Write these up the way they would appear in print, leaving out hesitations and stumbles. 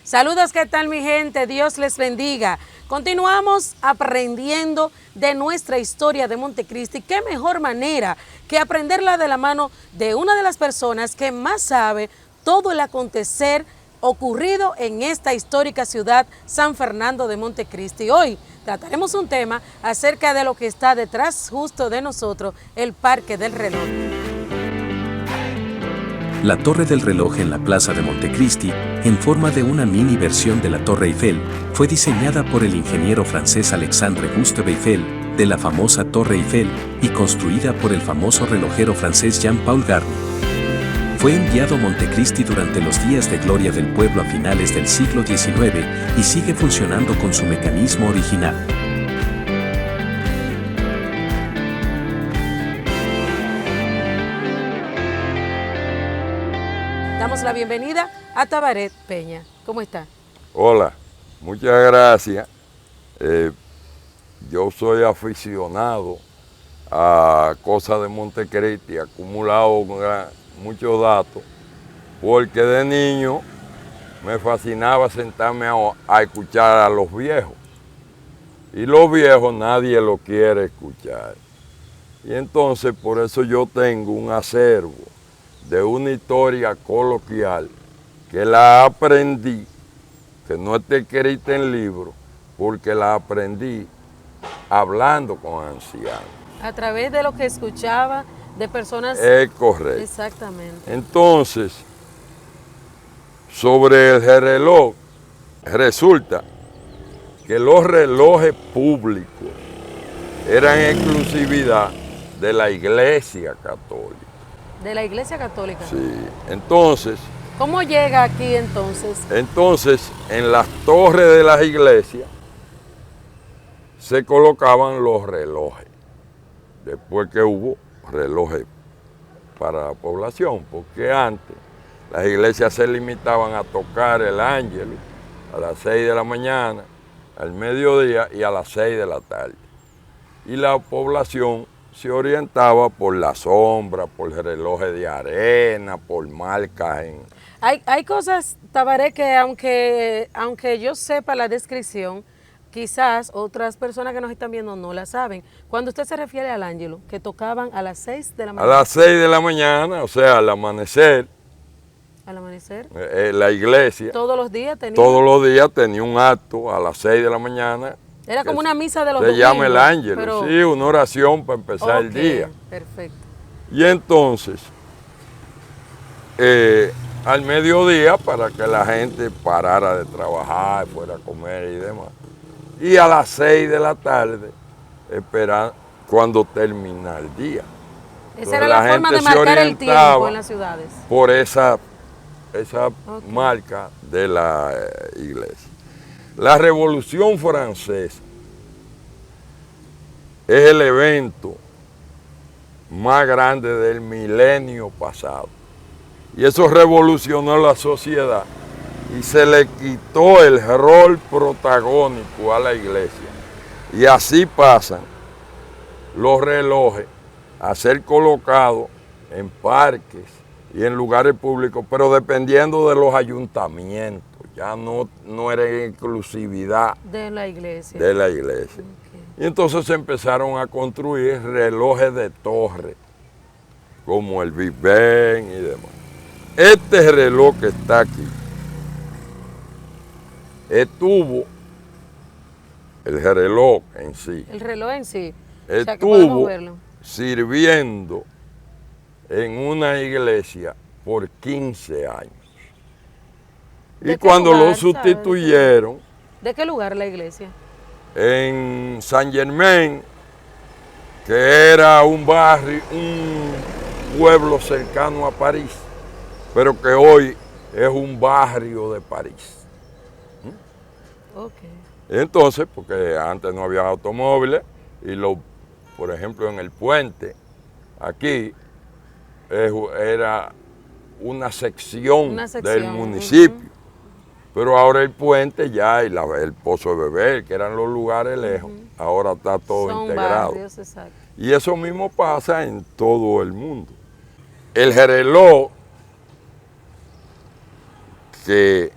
Saludos, ¿qué tal mi gente? Dios les bendiga. Continuamos aprendiendo de nuestra historia de Montecristi. ¿Qué mejor manera que aprenderla de la mano de una de las personas que más sabe todo el acontecer ocurrido en esta histórica ciudad San Fernando de Montecristi? Hoy trataremos un tema acerca de lo que está detrás justo de nosotros, el Parque del Reloj. La Torre del Reloj en la Plaza de Montecristi, en forma de una mini versión de la Torre Eiffel, fue diseñada por el ingeniero francés Alexandre Gustave Eiffel, de la famosa Torre Eiffel, y construida por el famoso relojero francés Jean-Paul Garnier. Fue enviado a Montecristi durante los días de gloria del pueblo a finales del siglo XIX y sigue funcionando con su mecanismo original. Damos la bienvenida a Tabaret Peña. ¿Cómo está? Hola, muchas gracias. Yo soy aficionado a cosas de Montecristi, acumulado muchos datos, porque de niño me fascinaba sentarme a escuchar a los viejos. Y los viejos nadie lo quiere escuchar. Y entonces por eso yo tengo un acervo de una historia coloquial que la aprendí, que no está escrita en libro, porque la aprendí hablando con ancianos. A través de lo que escuchaba de personas... Es correcto. Exactamente. Entonces, sobre el reloj, resulta que los relojes públicos eran exclusividad de la Iglesia Católica. De la Iglesia Católica. Sí, entonces... ¿Cómo llega aquí entonces? Entonces, en las torres de las iglesias se colocaban los relojes, después que hubo relojes para la población, porque antes las iglesias se limitaban a tocar el ángelus a las 6 de la mañana, al mediodía y a las 6 de la tarde. Y la población se orientaba por la sombra, por relojes de arena, por marcas en... Hay cosas, Tabaret, que aunque yo sepa la descripción, quizás otras personas que nos están viendo no la saben. Cuando usted se refiere al ángelo, que tocaban a las 6 de la mañana. A las 6 de la mañana, o sea, al amanecer. Al amanecer. La iglesia. Todos los días tenía. Todos los días tenía un acto a las 6 de la mañana. Era como una misa de los domingos. Se llama el ángel, pero... sí, una oración para empezar el día. Perfecto. Y entonces, al mediodía, para que la gente parara de trabajar, fuera a comer y demás. Y a las 6 de la tarde, esperar cuando termina el día. Esa era la forma de marcar el tiempo en las ciudades. Por esa marca de la iglesia. La Revolución Francesa es el evento más grande del milenio pasado. Y eso revolucionó la sociedad y se le quitó el rol protagónico a la iglesia. Y así pasan los relojes a ser colocados en parques y en lugares públicos, pero dependiendo de los ayuntamientos. Ya no era exclusividad de la iglesia. Okay. Y entonces se empezaron a construir relojes de torre, como el Big Ben y demás. Este reloj que está aquí estuvo, el reloj en sí. El reloj en sí. Estuvo sirviendo en una iglesia por 15 años. Y cuando lo sustituyeron... ¿De qué lugar la iglesia? En Saint Germain, que era un barrio, un pueblo cercano a París, pero que hoy es un barrio de París. Okay. Entonces, porque antes no había automóviles, y por ejemplo en el puente, aquí era una sección del municipio. Pero ahora el puente ya y el Pozo de Beber, que eran los lugares lejos, ahora está todo integrado. Barrios, exacto. Y eso mismo pasa en todo el mundo. El reloj que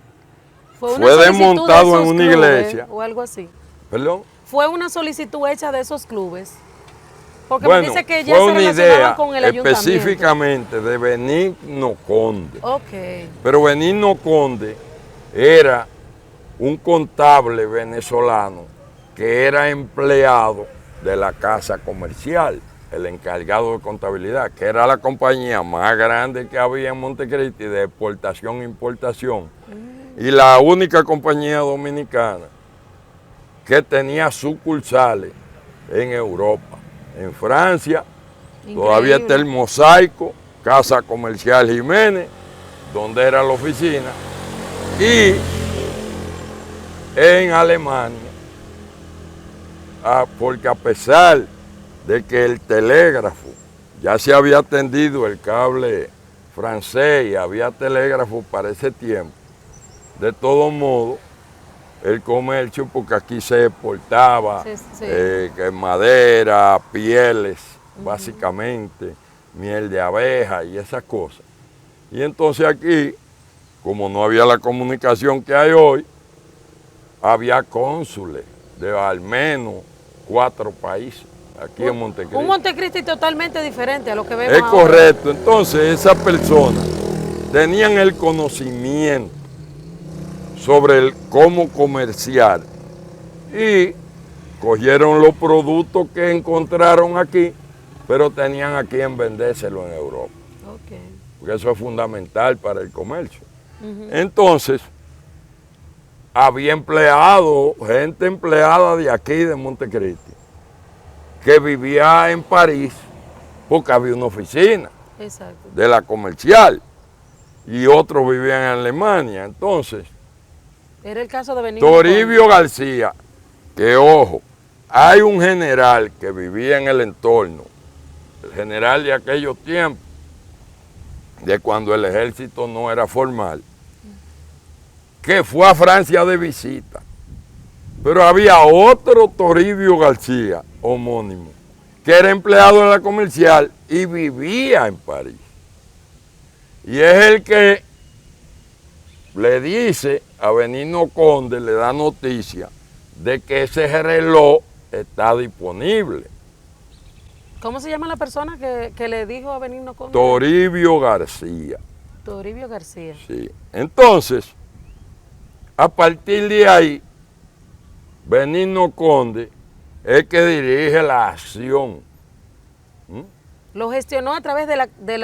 Fue fue solicitud de desmontado en esos una clubes, iglesia. o algo así. ¿Perdón? Fue una solicitud hecha de esos clubes. Porque Bueno, me dice que ya fue se una relacionaban idea con el ayuntamiento. específicamente de Benigno Conde. Ok. Pero Benigno Conde era un contable venezolano que era empleado de la casa comercial, el encargado de contabilidad, que era la compañía más grande que había en Montecristi de exportación e importación. Y la única compañía dominicana que tenía sucursales en Europa. En Francia, todavía está el Mosaico, Casa Comercial Jiménez, donde era la oficina, y en Alemania, porque a pesar de que el telégrafo ya se había tendido el cable francés y había telégrafo para ese tiempo, de todos modos, el comercio, porque aquí se exportaba madera, pieles, básicamente, miel de abeja y esas cosas. Y entonces aquí, como no había la comunicación que hay hoy, había cónsules de al menos 4 países aquí en Montecristi. Un Montecristi totalmente diferente a lo que vemos Es ahora. correcto. Entonces esas personas tenían el conocimiento sobre cómo comerciar y cogieron los productos que encontraron aquí, pero tenían a quien vendérselo en Europa. Okay. Porque eso es fundamental para el comercio. Entonces, había empleados, gente empleada de aquí, de Montecristi, que vivía en París, porque había una oficina de la comercial, y otros vivían en Alemania. Entonces, era el caso de Benigno Toribio García, que ojo, hay un general que vivía en el entorno, el general de aquellos tiempos, de cuando el ejército no era formal, que fue a Francia de visita. Pero había otro Toribio García, homónimo, que era empleado de la comercial y vivía en París. Y es el que le dice a Benigno Conde, le da noticia de que ese reloj está disponible. ¿Cómo se llama la persona que le dijo a Benigno Conde? Toribio García. Toribio García. Sí. Entonces, a partir de ahí, Benigno Conde es que dirige la acción. Lo gestionó a través del de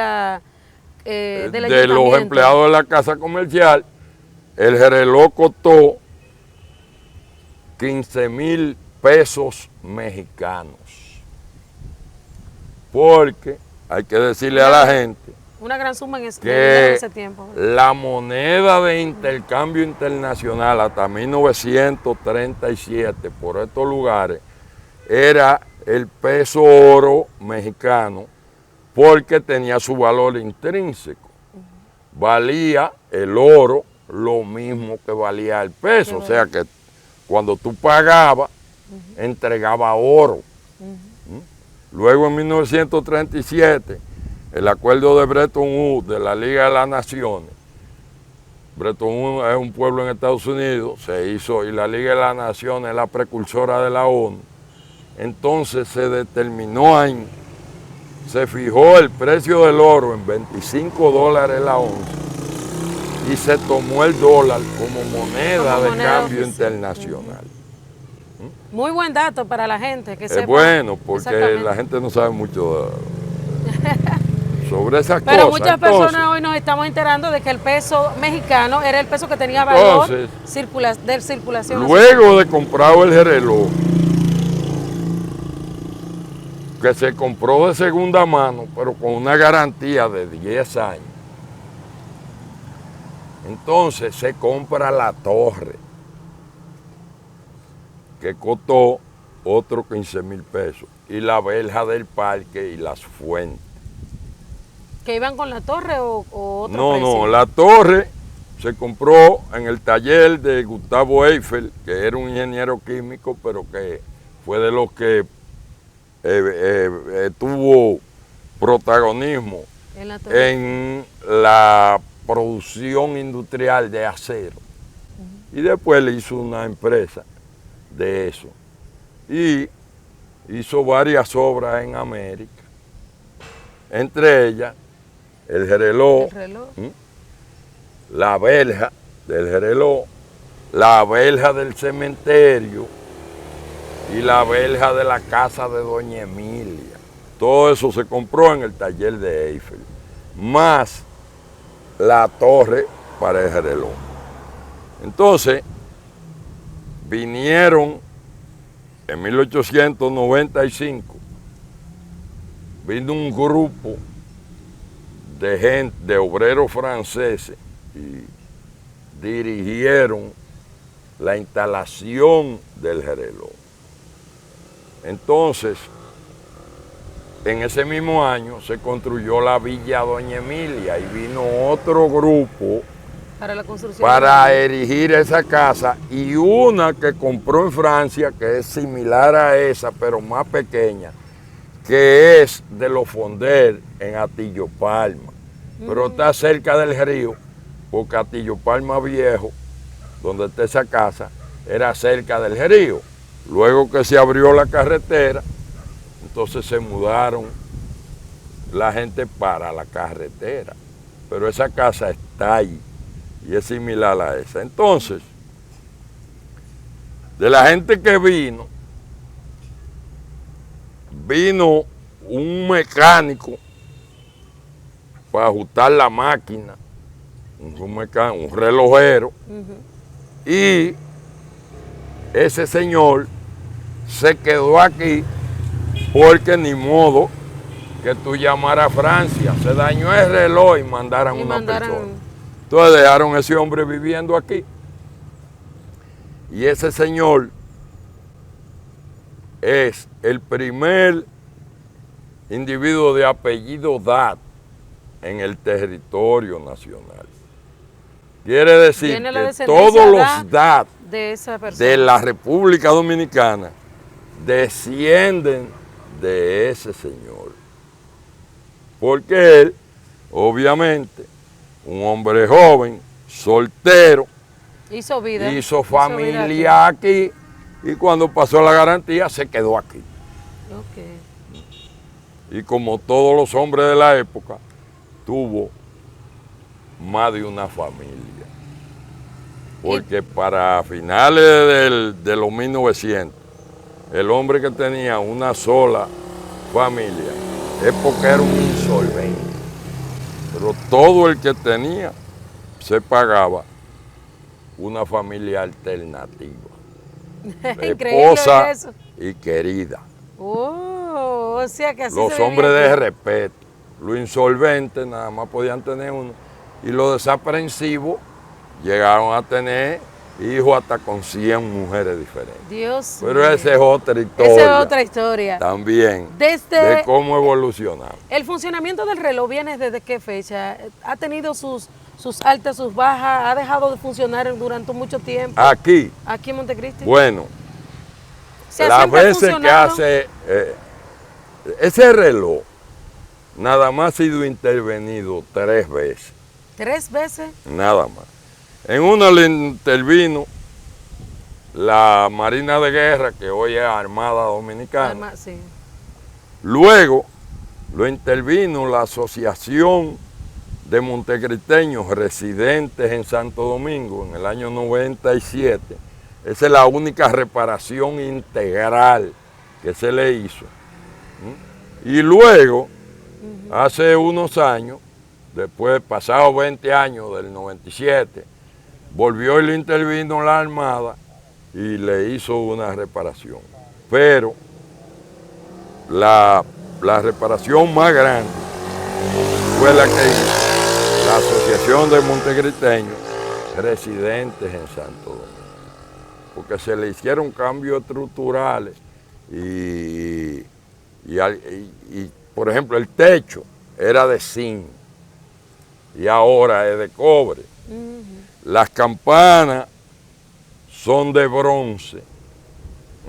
los empleados de la casa comercial. El reloj costó 15,000 pesos mexicanos. Porque hay que decirle a la gente una gran suma en que ese tiempo. La moneda de intercambio internacional hasta 1937 por estos lugares era el peso oro mexicano, porque tenía su valor intrínseco. Valía el oro lo mismo que valía el peso, o sea que cuando tú pagabas, entregaba oro. Luego en 1937, el acuerdo de Bretton Woods de la Liga de las Naciones, Bretton Woods es un pueblo en Estados Unidos, se hizo, y la Liga de las Naciones es la precursora de la ONU. Entonces se determinó ahí, se fijó el precio del oro en $25 la onza y se tomó el dólar como moneda de cambio internacional. Muy buen dato para la gente que sepa. Es bueno, porque la gente no sabe mucho sobre esas cosas. Pero muchas personas hoy nos estamos enterando de que el peso mexicano era el peso que tenía valor de circulación. Luego de comprado el reloj, que se compró de segunda mano, pero con una garantía de 10 años, entonces se compra la torre, que costó otros 15,000 pesos, y la verja del parque y las fuentes. ¿Que iban con la torre o otro precio? No, la torre se compró en el taller de Gustavo Eiffel, que era un ingeniero químico, pero que fue de los que tuvo protagonismo en la producción industrial de acero. Y después le hizo una empresa de eso. Y hizo varias obras en América. Entre ellas, el reloj, la verja del reloj, la verja del cementerio y la verja de la casa de Doña Emilia. Todo eso se compró en el taller de Eiffel, más la torre para el reloj. Entonces, vinieron en 1895, vino un grupo de gente, de obreros franceses, y dirigieron la instalación del reloj. Entonces, en ese mismo año se construyó la Villa Doña Emilia y vino otro grupo para la construcción para erigir esa casa, y una que compró en Francia, que es similar a esa, pero más pequeña, que es de los Fonder en Atillo Palma, pero está cerca del río, porque Atillo Palma Viejo, donde está esa casa, era cerca del río. Luego que se abrió la carretera, entonces se mudaron la gente para la carretera, pero esa casa está ahí y es similar a esa. Entonces, de la gente que vino un mecánico para ajustar la máquina, un relojero, y ese señor se quedó aquí porque ni modo que tú llamaras a Francia, se dañó el reloj y mandaran una persona. Entonces dejaron a ese hombre viviendo aquí. Y ese señor es el primer individuo de apellido Dat en el territorio nacional. Quiere decir que todos los Dat de la República Dominicana descienden de ese señor. Porque él, obviamente, un hombre joven, soltero, hizo familia aquí, y cuando pasó la garantía se quedó aquí. Y como todos los hombres de la época, tuvo más de una familia. Porque para finales de los 1900, el hombre que tenía una sola familia es porque era un insolvente. Pero todo el que tenía se pagaba una familia alternativa. Esposa y querida. O sea que así los hombres de respeto. Los insolventes nada más podían tener uno. Y los desaprensivos llegaron a tener hijos hasta con 100 mujeres diferentes. Dios Pero mío. esa es otra historia. Esa es otra historia. También. De cómo evolucionamos. ¿El funcionamiento del reloj viene desde qué fecha? ¿Ha tenido sus altas, sus bajas? ¿Ha dejado de funcionar durante mucho tiempo? Aquí. Aquí en Montecristi. Bueno, las veces que hace ese reloj, nada más ha sido intervenido 3 veces. ¿3 veces? Nada más. En una le intervino la Marina de Guerra, que hoy es Armada Dominicana. Sí. Luego lo intervino la Asociación de Montecristeños Residentes en Santo Domingo en el año 97. Esa es la única reparación integral que se le hizo. Y luego, hace unos años, después, pasados 20 años del 97, volvió y le intervino la Armada y le hizo una reparación. Pero la reparación más grande fue la que hizo la Asociación de Montecristeños Residentes en Santo Domingo, porque se le hicieron cambios estructurales y por ejemplo, el techo era de zinc y ahora es de cobre. Las campanas son de bronce.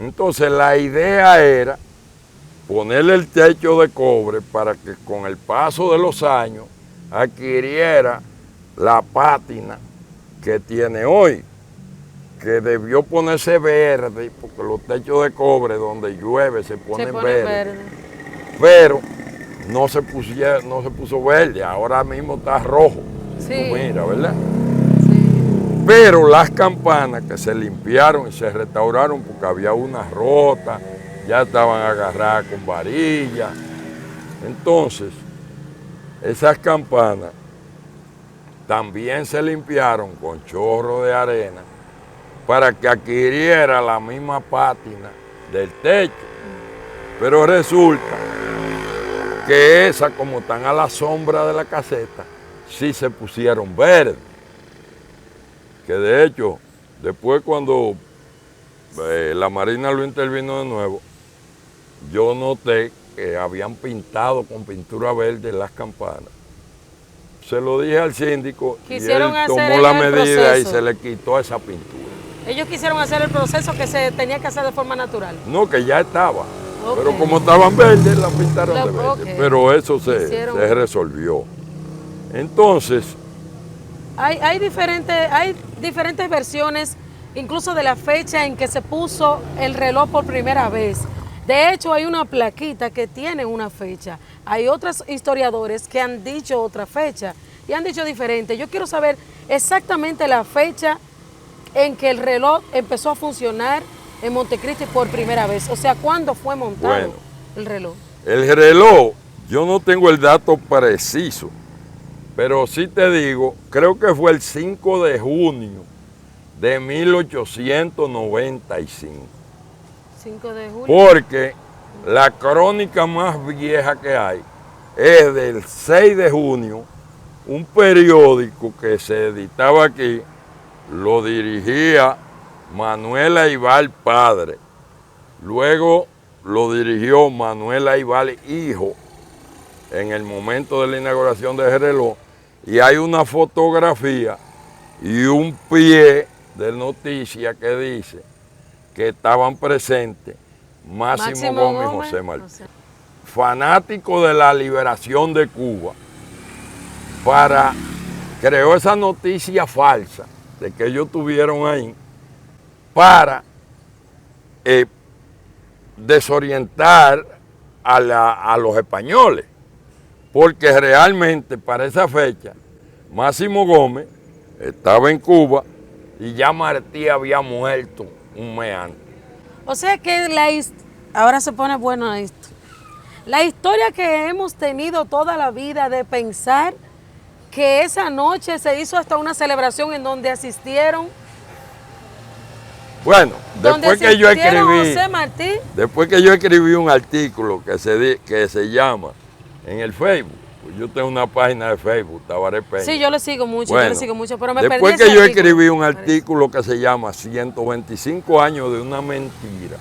Entonces la idea era ponerle el techo de cobre para que con el paso de los años adquiriera la pátina que tiene hoy. que debió ponerse verde, porque los techos de cobre donde llueve se ponen verdes. Pero no se puso verde, ahora mismo está rojo. Sí. Mira, ¿verdad? Sí. Pero las campanas que se limpiaron y se restauraron porque había unas rotas, ya estaban agarradas con varillas. Entonces, esas campanas también se limpiaron con chorro de arena para que adquiriera la misma pátina del techo. Pero resulta que esas, como están a la sombra de la caseta, sí se pusieron verdes. Que de hecho, después cuando la Marina lo intervino de nuevo, yo noté que habían pintado con pintura verde las campanas. Se lo dije al síndico y él tomó la medida y se le quitó esa pintura. Ellos quisieron hacer el proceso que se tenía que hacer de forma natural. No, que ya estaba. Okay. Pero como estaban verdes, la pintaron de verde. Okay. Pero eso se resolvió. Entonces, hay diferentes versiones, incluso de la fecha en que se puso el reloj por primera vez. De hecho, hay una plaquita que tiene una fecha. Hay otros historiadores que han dicho otra fecha y han dicho diferente. Yo quiero saber exactamente la fecha en que el reloj empezó a funcionar en Montecristi por primera vez. O sea, ¿cuándo fue montado el reloj? El reloj, yo no tengo el dato preciso, pero sí te digo, creo que fue el 5 de junio de 1895. 5 de junio. Porque la crónica más vieja que hay es del 6 de junio, un periódico que se editaba aquí, lo dirigía Manuel Aybar padre, luego lo dirigió Manuel Aybar hijo en el momento de la inauguración de ese reloj, y hay una fotografía y un pie de noticia que dice que estaban presentes Máximo Gómez y José Martí, fanático de la liberación de Cuba, creó esa noticia falsa de que ellos estuvieron ahí para desorientar a los españoles, porque realmente para esa fecha Máximo Gómez estaba en Cuba y ya Martí había muerto un mes antes. O sea que ahora se pone bueno esto. La historia que hemos tenido toda la vida de pensar que esa noche se hizo hasta una celebración en donde asistieron. Bueno, después que yo escribí un artículo que se llama en el Facebook, pues yo tengo una página de Facebook, Tabaré Peña. Sí, yo le sigo mucho, pero me perdí después que yo escribí un artículo que se llama 125 años de una mentira,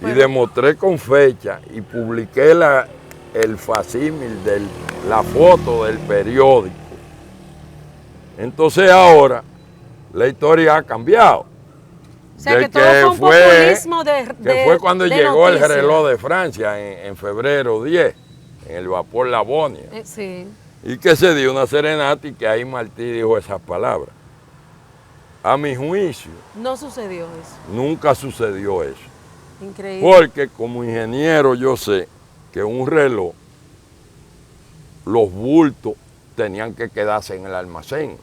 y demostré con fecha y publiqué el facsímil de la foto del periódico. Entonces ahora la historia ha cambiado. O sea, que todo fue un populismo que fue cuando llegó el reloj de Francia en febrero 10, en el vapor Lavonia. Sí. Y que se dio una serenata y que ahí Martí dijo esas palabras. A mi juicio, no sucedió eso. Nunca sucedió eso. Increíble. Porque como ingeniero yo sé que un reloj, los bultos tenían que quedarse en el almacén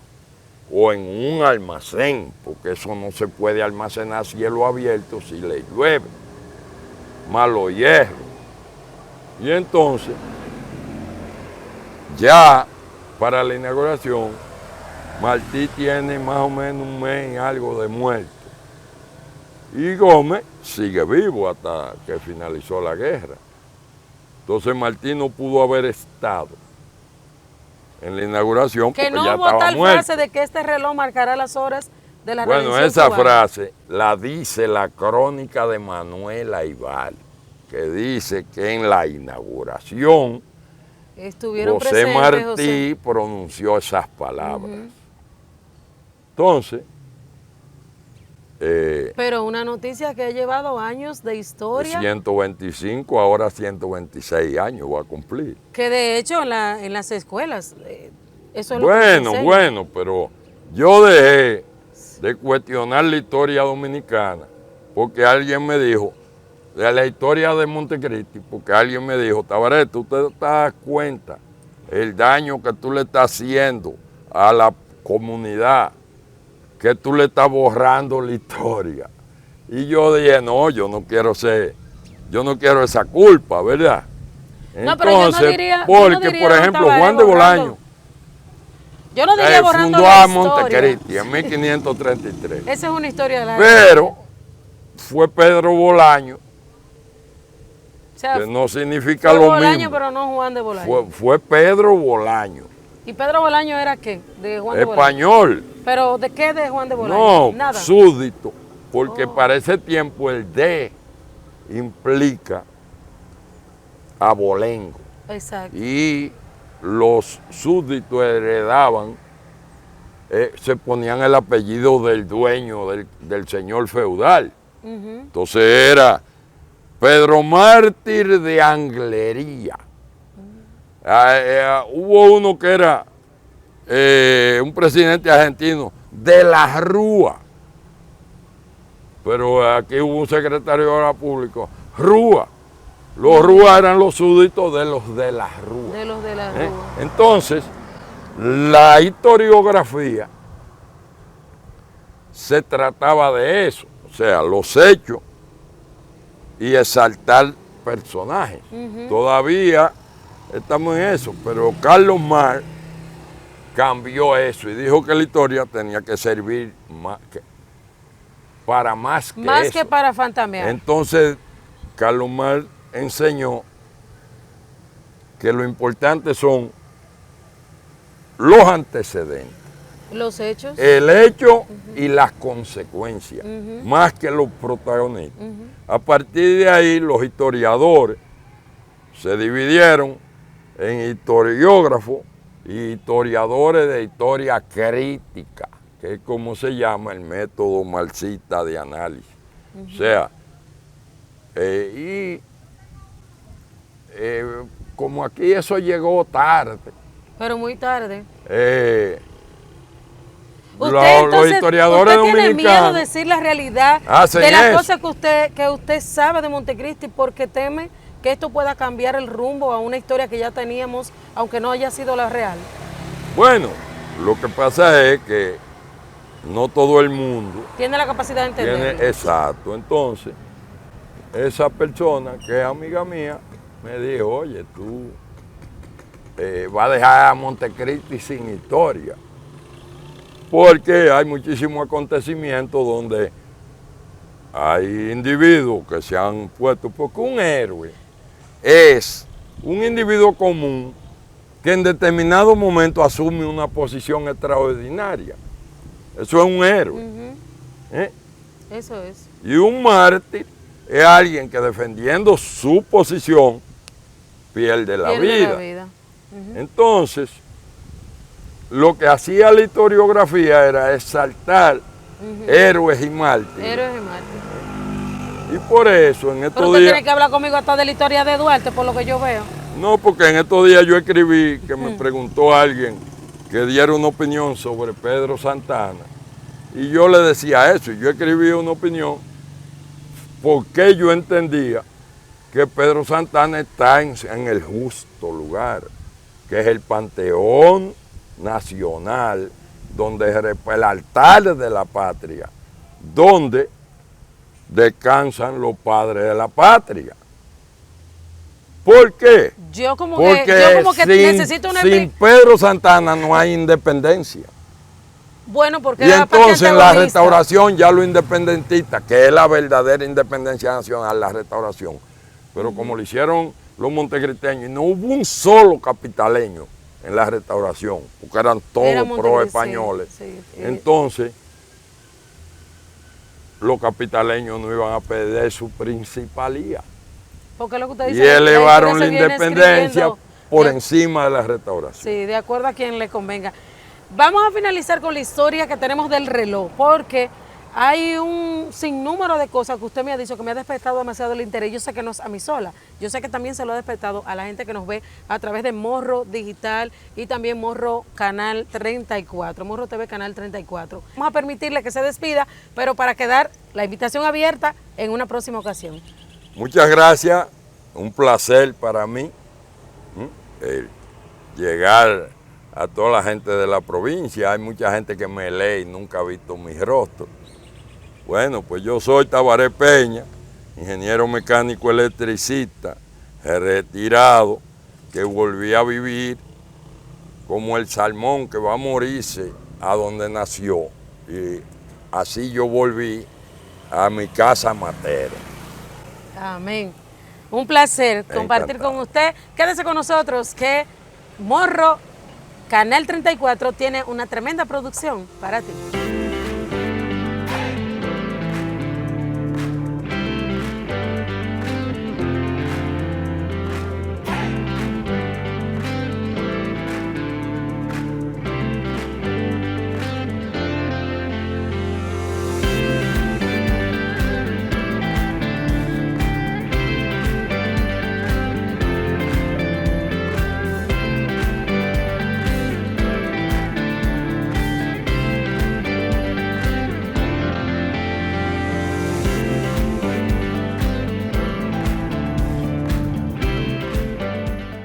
o en un almacén, porque eso no se puede almacenar a cielo abierto si le llueve, más los hierros. Y entonces, ya para la inauguración, Martí tiene más o menos un mes y algo de muerto. Y Gómez sigue vivo hasta que finalizó la guerra. Entonces Martí no pudo haber estado en la inauguración porque ya estaba muerto. Que no hubo tal frase de que este reloj marcará las horas de la revolución cubana. Esa frase la dice la crónica de Manuel Aybar, que dice que en la inauguración José Martí pronunció esas palabras. Entonces, pero una noticia que ha llevado años de historia. 125, ahora 126 años va a cumplir. Que de hecho en las escuelas, eso es bueno, pero yo dejé de cuestionar la historia dominicana, porque alguien me dijo, de la historia de Montecristi, porque alguien me dijo, Tabaret, ¿usted te da cuenta el daño que tú le estás haciendo a la comunidad, que tú le estás borrando la historia? Y yo dije, no, yo no quiero esa culpa, ¿verdad? No, pero yo no diría, porque, por ejemplo, Juan de Bolaño yo no diría borrando fundó la a historia. Montecristi en 1533. Esa es una historia de la Pero fue Pedro Bolaño, o sea, que no significa fue lo Bolaño, mismo. pero no Juan de Bolaño. Fue Pedro Bolaño, ¿Y Pedro Bolaño era qué? De Juan de Bolaño. español. ¿Pero de qué de Juan de Bolaño? No, Nada. súdito, porque para ese tiempo el D implica abolengo. Exacto. Y los súbditos heredaban, se ponían el apellido del dueño, del señor feudal. Entonces era Pedro Mártir de Anglería. Hubo uno que era un presidente argentino de la Rúa, pero aquí hubo un secretario de la Pública, Rúa. Los Rúa eran los súbditos de los de la Rúa. De los de la Rúa. Entonces, la historiografía se trataba de eso, o sea, los hechos y exaltar personajes. Todavía estamos en eso, pero Carlos Marx cambió eso y dijo que la historia tenía que servir para más que Más eso. que para fantamear. Entonces, Carlos Marx enseñó que lo importante son los antecedentes, Los hechos. el hecho y las consecuencias, más que los protagonistas. A partir de ahí, los historiadores se dividieron en historiógrafos y historiadores de historia crítica, que es como se llama el método marxista de análisis. O sea, como aquí eso llegó tarde. Pero muy tarde. Los historiadores usted tiene miedo dominicanos de decir la realidad hacen de las eso. cosas que usted sabe de Montecristi porque teme que esto pueda cambiar el rumbo a una historia que ya teníamos, aunque no haya sido la real. Bueno, lo que pasa es que no todo el mundo Tiene la capacidad de entenderlo. exacto. Entonces, esa persona que es amiga mía me dijo, oye, tú vas a dejar a Montecristi sin historia, porque hay muchísimos acontecimientos donde hay individuos que se han puesto, porque un héroe es un individuo común que en determinado momento asume una posición extraordinaria. Eso es un héroe. Eso es. Y un mártir es alguien que defendiendo su posición pierde la vida. Entonces, lo que hacía la historiografía era exaltar héroes y mártires. Héroes y mártires. Y por eso en Pero estos usted días... tiene que hablar conmigo hasta de la historia de Duarte, por lo que yo veo. No, porque en estos días yo escribí que me preguntó alguien que diera una opinión sobre Pedro Santana. Y yo le decía eso, y yo escribí una opinión porque yo entendía que Pedro Santana está en el justo lugar, que es el Panteón Nacional, donde es el altar de la patria, donde descansan los padres de la patria. ¿Por qué? Yo como Porque que necesito una sin Pedro Santana no hay independencia. Bueno, porque Y era entonces en la antagonista. restauración ya lo independentista, que es la verdadera independencia nacional, la restauración. Pero como lo hicieron los montecristeños, no hubo un solo capitaleño en la restauración, porque eran todos pro-españoles. Sí. Entonces, los capitaleños no iban a perder su principalía. Porque lo que usted Y dice, elevaron la historia se viene independencia escribiendo por encima de la restauración. Sí, de acuerdo a quien le convenga. Vamos a finalizar con la historia que tenemos del reloj, porque hay un sinnúmero de cosas que usted me ha dicho que me ha despertado demasiado el interés. Yo sé que no es a mí sola, yo sé que también se lo ha despertado a la gente que nos ve a través de Morro Digital y también Morro Canal 34, Morro TV Canal 34. Vamos a permitirle que se despida, pero para quedar la invitación abierta en una próxima ocasión. Muchas gracias, un placer para mí llegar a toda la gente de la provincia. Hay mucha gente que me lee y nunca ha visto mi rostro. Bueno, pues yo soy Tabaré Peña, ingeniero mecánico electricista, retirado, que volví a vivir como el salmón que va a morirse a donde nació. Y así yo volví a mi casa materna. Amén. Un placer compartir con usted. Quédese con nosotros que Morro Canal 34 tiene una tremenda producción para ti.